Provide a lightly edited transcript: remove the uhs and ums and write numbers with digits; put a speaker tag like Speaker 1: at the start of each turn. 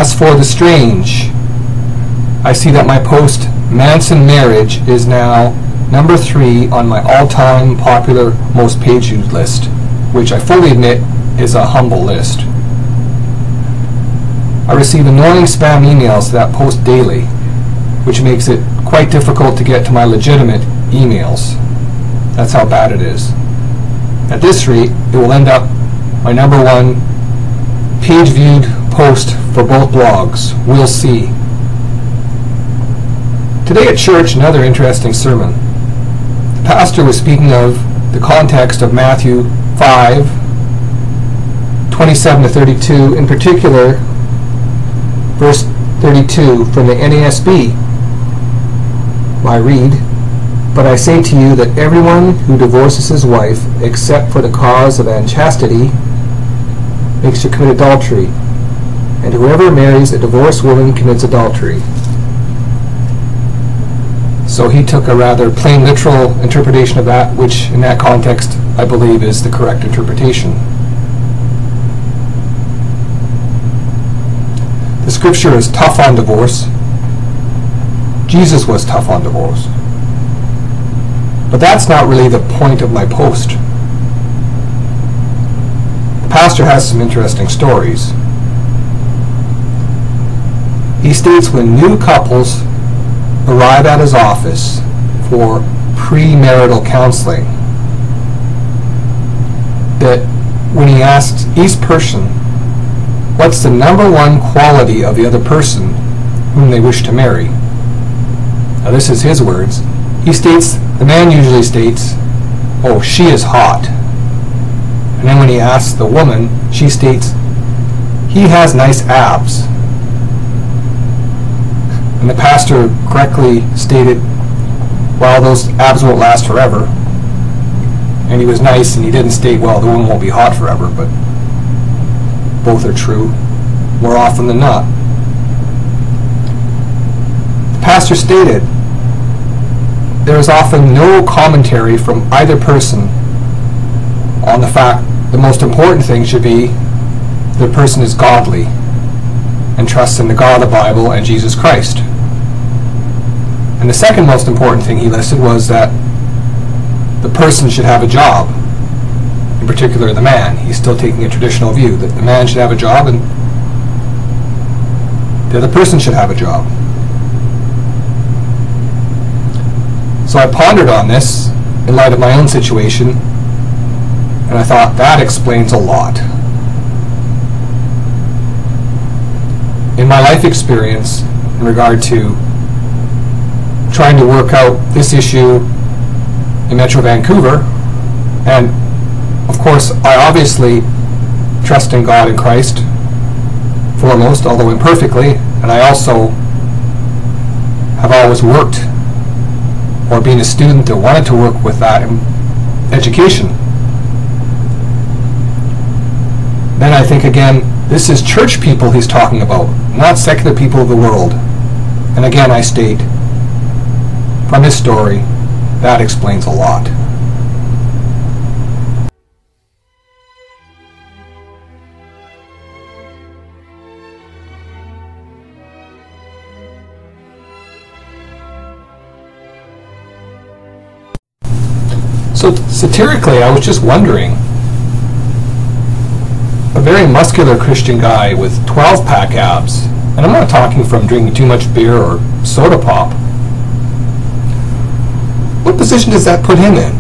Speaker 1: As for the strange, I see that my post Manson marriage is now number 3 on my all-time popular most page views list, which I fully admit is a humble list. I receive annoying spam emails to that post daily, which makes it quite difficult to get to my legitimate emails. That's how bad it is. At this rate, it will end up my number 1 page viewed post for both blogs. We'll see. Today at church, another interesting sermon. The pastor was speaking of the context of Matthew 5:27 to 32, in particular verse 32 from the NASB. I read, "But I say to you that everyone who divorces his wife, except for the cause of unchastity, makes her commit adultery, and whoever marries a divorced woman commits adultery." So he took a rather plain literal interpretation of that, which in that context I believe is the correct interpretation. The scripture is tough on divorce. Jesus was tough on divorce. But that's not really the point of my post. The pastor has some interesting stories. He states when new couples arrive at his office for premarital counseling, that when he asks each person what's the number 1 quality of the other person whom they wish to marry. Now this is his words. He states, the man usually states, "Oh, she is hot." And then when he asks the woman, she states, "He has nice abs." And the pastor correctly stated, well, those abs won't last forever. And he was nice, and he didn't state, well, the woman won't be hot forever, but both are true, more often than not. The pastor stated, there is often no commentary from either person on the fact the most important thing should be the person is godly and trusts in the God of the Bible and Jesus Christ. And the second most important thing he listed was that the person should have a job, in particular the man. He's still taking a traditional view that the man should have a job and the other person should have a job. So I pondered on this in light of my own situation, and I thought that explains a lot. In my life experience in regard to trying to work out this issue in Metro Vancouver, and of course I obviously trust in God and Christ foremost, although imperfectly, and I also have always worked or been a student that wanted to work with that in education. Then I think again, this is church people he's talking about, not secular people of the world. And again I state, from his story, that explains a lot. So satirically, I was just wondering, a very muscular Christian guy with 12-pack abs, and I'm not talking from drinking too much beer or soda pop, what position does that put him in?